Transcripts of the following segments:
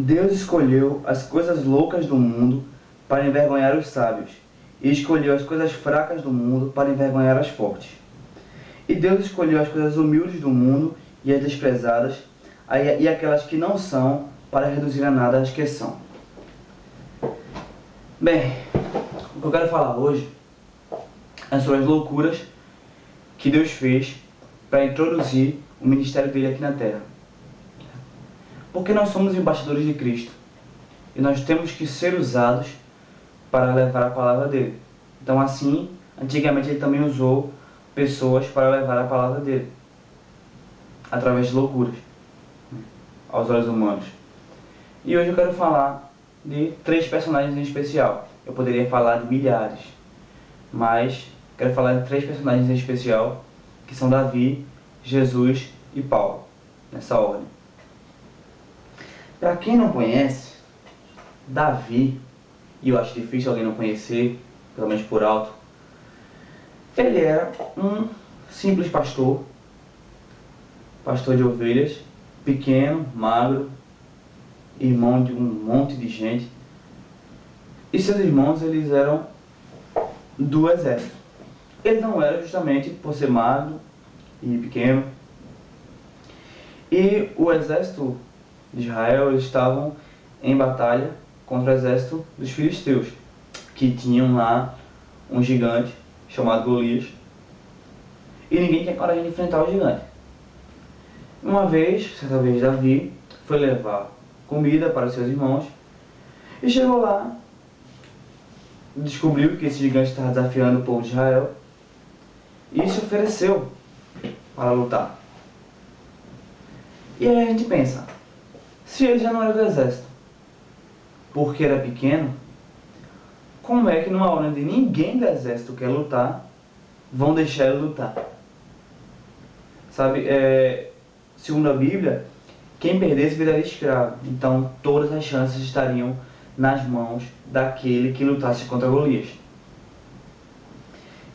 Deus escolheu as coisas loucas do mundo para envergonhar os sábios, e escolheu as coisas fracas do mundo para envergonhar as fortes. E Deus escolheu as coisas humildes do mundo e as desprezadas, e aquelas que não são, para reduzir a nada as que são. Bem, o que eu quero falar hoje é sobre as loucuras que Deus fez para introduzir o ministério dele aqui na Terra. Porque nós somos embaixadores de Cristo e nós temos que ser usados para levar a palavra dele. Então, assim, antigamente ele também usou pessoas para levar a palavra dele através de loucuras aos olhos humanos. E hoje eu quero falar de 3 personagens em especial. Eu poderia falar de milhares, mas quero falar de 3 personagens em especial, que são Davi, Jesus e Paulo, nessa ordem. Para quem não conhece, Davi, e eu acho difícil alguém não conhecer, pelo menos por alto, ele era um simples pastor de ovelhas, pequeno, magro, irmão de um monte de gente. E seus irmãos, eles eram do exército. Ele não era justamente por ser magro e pequeno. E o exército de Israel, eles estavam em batalha contra o exército dos filisteus, que tinham lá um gigante chamado Golias. E ninguém tinha coragem de enfrentar o gigante. Certa vez, Davi foi levar comida para seus irmãos e chegou lá, descobriu que esse gigante estava desafiando o povo de Israel e se ofereceu para lutar. E aí a gente pensa, se ele já não era do exército, porque era pequeno, como é que numa hora onde ninguém do exército quer lutar, vão deixar ele lutar? Sabe, segundo a Bíblia, quem perdesse viraria escravo. Então todas as chances estariam nas mãos daquele que lutasse contra Golias.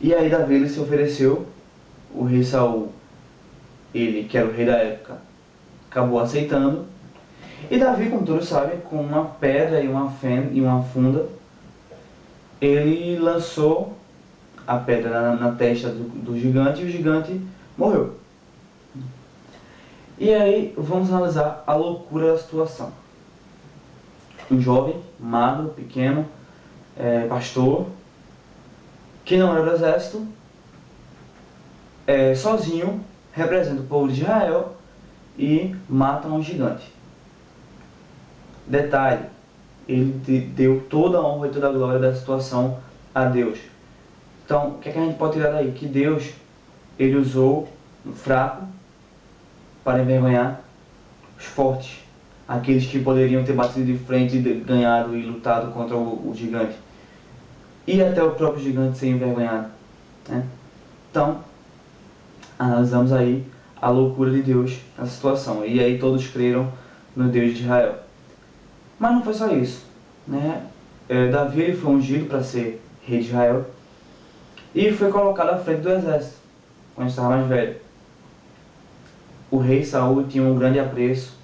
E aí Davi ele se ofereceu, o rei Saul, ele que era o rei da época, acabou aceitando. E Davi, como todos sabem, com uma pedra e uma funda, ele lançou a pedra na testa do gigante e o gigante morreu. E aí vamos analisar a loucura da situação. Um jovem, magro, pequeno, pastor, que não era do exército, sozinho, representa o povo de Israel e mata um gigante. Detalhe, ele deu toda a honra e toda a glória da situação a Deus. Então, o que é que a gente pode tirar daí? Que Deus, ele usou o fraco para envergonhar os fortes, aqueles que poderiam ter batido de frente e ganhado e lutado contra o gigante. E até o próprio gigante ser envergonhado, né? Então, analisamos aí a loucura de Deus nessa situação. E aí todos creram no Deus de Israel. Mas não foi só isso, né? Davi ele foi ungido para ser rei de Israel e foi colocado à frente do exército quando estava mais velho. O rei Saul tinha um grande apreço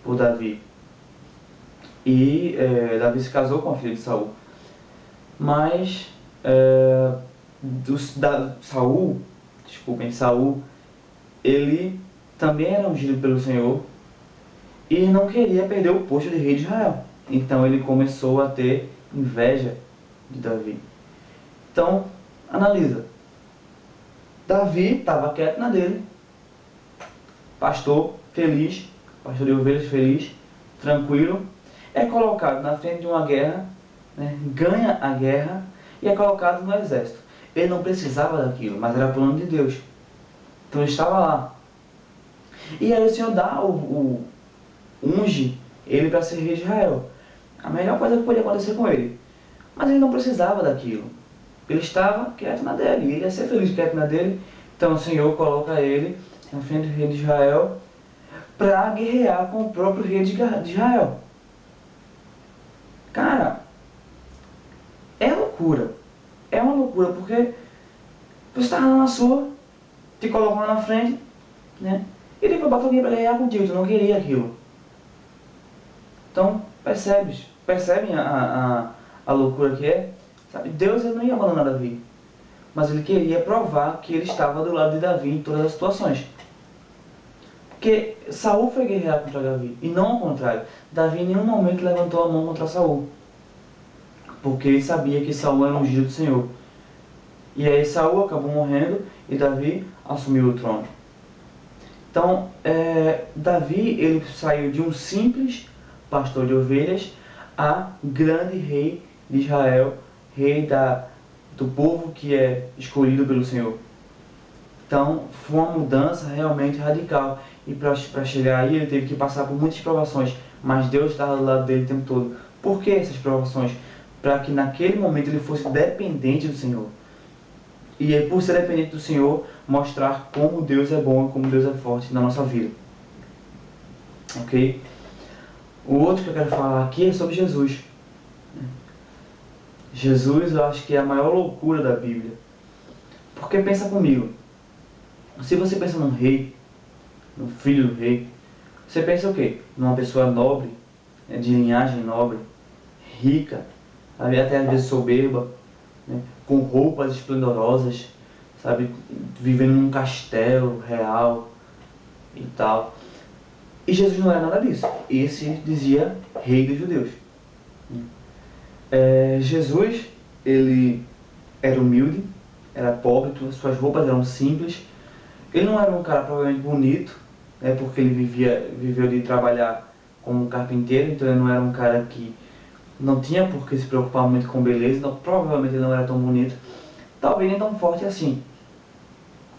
por Davi e Davi se casou com a filha de Saul. Mas Saul, ele também era ungido pelo Senhor e não queria perder o posto de rei de Israel. Então ele começou a ter inveja de Davi. Então, analisa. Davi estava quieto na dele, pastor feliz, pastor de ovelhas feliz, tranquilo, é colocado na frente de uma guerra, né, ganha a guerra e é colocado no exército. Ele não precisava daquilo, mas era plano de Deus. Então ele estava lá. E aí o Senhor unge ele para ser rei de Israel. A melhor coisa que podia acontecer com ele. Mas ele não precisava daquilo. Ele estava quieto na dele. Ele ia ser feliz quieto na dele. Então o Senhor coloca ele na frente do rei de Israel para guerrear com o próprio rei de Israel. Cara, é loucura. É uma loucura, porque você estava lá na sua, te colocam lá na frente, né? E depois bota alguém para guerrear contigo. Tu não queria aquilo. Então, percebem a loucura que é? Sabe? Deus ele não ia abandonar Davi, mas ele queria provar que ele estava do lado de Davi em todas as situações. Porque Saul foi guerrear contra Davi, e não ao contrário. Davi em nenhum momento levantou a mão contra Saul, porque ele sabia que Saul era ungido do Senhor. E aí Saul acabou morrendo e Davi assumiu o trono. Então, Davi ele saiu de um simples pastor de ovelhas a grande rei de Israel, rei do povo que é escolhido pelo Senhor. Então, foi uma mudança realmente radical. E para chegar aí, ele teve que passar por muitas provações. Mas Deus estava do lado dele o tempo todo. Por que essas provações? Para que naquele momento ele fosse dependente do Senhor. E aí, por ser dependente do Senhor, mostrar como Deus é bom e como Deus é forte na nossa vida. Ok? O outro que eu quero falar aqui é sobre Jesus. Jesus, eu acho que é a maior loucura da Bíblia. Porque pensa comigo. Se você pensa num rei, no filho do rei, você pensa o quê? Numa pessoa nobre, de linhagem nobre, rica, até às vezes soberba, né? Com roupas esplendorosas, sabe? Vivendo num castelo real e tal. E Jesus não era nada disso. Esse dizia rei dos judeus. Jesus, ele era humilde, era pobre, suas roupas eram simples. Ele não era um cara provavelmente bonito, né, porque ele viveu de trabalhar como carpinteiro, então ele não era um cara que não tinha por que se preocupar muito com beleza, então provavelmente ele não era tão bonito, talvez nem tão forte assim.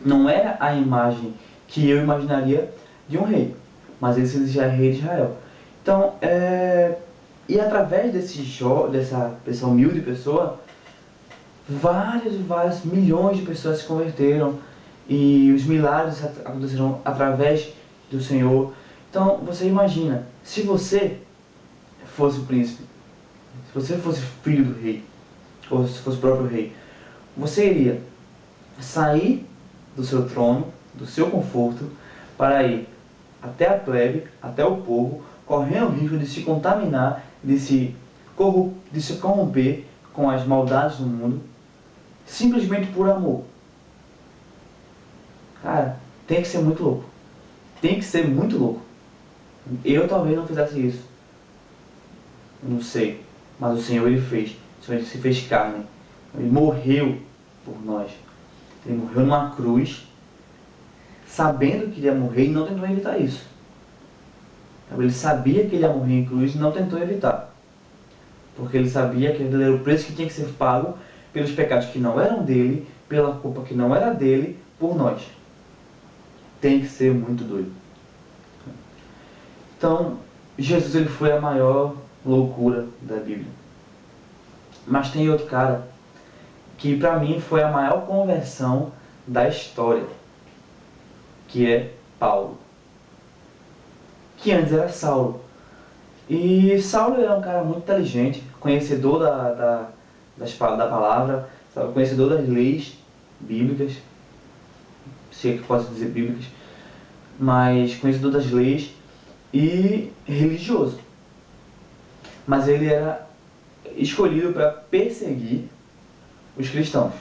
Não era a imagem que eu imaginaria de um rei, mas ele se dizia rei de Israel. Então, e através dessa humilde pessoa, vários milhões de pessoas se converteram e os milagres aconteceram através do Senhor. Então, você imagina, se você fosse o príncipe, se você fosse filho do rei, ou se fosse o próprio rei, você iria sair do seu trono, do seu conforto, para ir até a plebe, até o povo, correndo o risco de se contaminar, de se corromper com as maldades do mundo, simplesmente por amor. Cara, tem que ser muito louco. Tem que ser muito louco. Eu talvez não fizesse isso. Não sei. Mas o Senhor ele fez. O Senhor ele se fez carne. Ele morreu por nós. Ele morreu numa cruz, sabendo que ele ia morrer e não tentou evitar isso. Ele sabia que ele ia morrer em cruz e não tentou evitar. Porque ele sabia que ele era o preço que tinha que ser pago pelos pecados que não eram dele, pela culpa que não era dele, por nós. Tem que ser muito doido. Então, Jesus ele foi a maior loucura da Bíblia. Mas tem outro cara que para mim foi a maior conversão da história, que é Paulo, que antes era Saulo. E Saulo era um cara muito inteligente, conhecedor da palavra, sabe, conhecedor das leis bíblicas, se é que posso dizer bíblicas, mas conhecedor das leis e religioso. Mas ele era escolhido para perseguir os cristãos.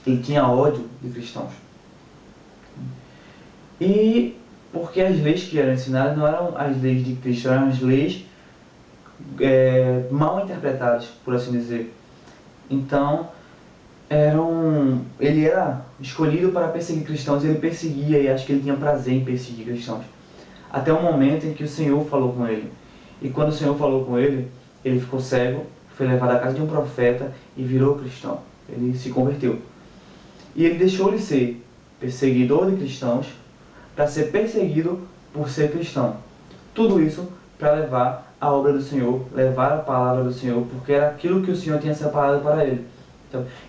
Ele tinha ódio de cristãos. E porque as leis que eram ensinadas não eram as leis de Cristo, eram as leis mal interpretadas, por assim dizer. Então, ele era escolhido para perseguir cristãos e ele perseguia, e acho que ele tinha prazer em perseguir cristãos. Até o momento em que o Senhor falou com ele. E quando o Senhor falou com ele, ele ficou cego, foi levado à casa de um profeta e virou cristão. Ele se converteu. E ele deixou de ser perseguidor de cristãos para ser perseguido por ser cristão. Tudo isso para levar a obra do Senhor, levar a palavra do Senhor, porque era aquilo que o Senhor tinha separado para ele.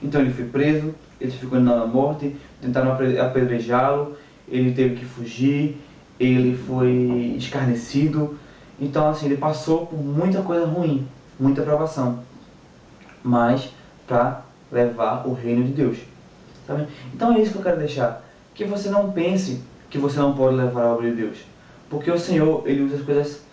Então ele foi preso, ele ficou na morte, tentaram apedrejá-lo, ele teve que fugir, ele foi escarnecido. Então assim, ele passou por muita coisa ruim, muita provação, mas para levar o reino de Deus. Sabe? Então é isso que eu quero deixar, que você não pense que você não pode levar a obra de Deus, porque o Senhor ele usa as coisas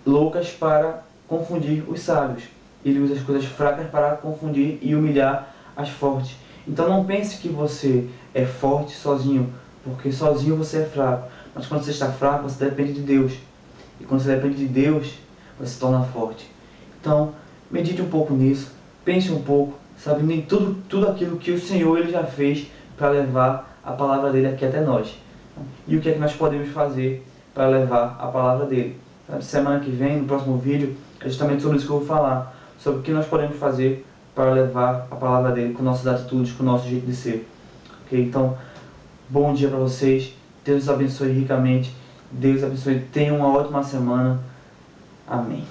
loucas para confundir os sábios. Ele usa as coisas fracas para confundir e humilhar as fortes. Então não pense que você é forte sozinho, porque sozinho você é fraco. Mas quando você está fraco, você depende de Deus. E quando você depende de Deus, você se torna forte. Então, medite um pouco nisso, pense um pouco, sabendo em tudo aquilo que o Senhor ele já fez para levar a palavra dele aqui até nós. E o que é que nós podemos fazer para levar a palavra dele. Semana que vem, no próximo vídeo, é justamente sobre isso que eu vou falar, sobre o que nós podemos fazer para levar a palavra dele com nossas atitudes, com o nosso jeito de ser. Ok? Então, bom dia para vocês, Deus os abençoe ricamente, Deus abençoe, tenham uma ótima semana, amém.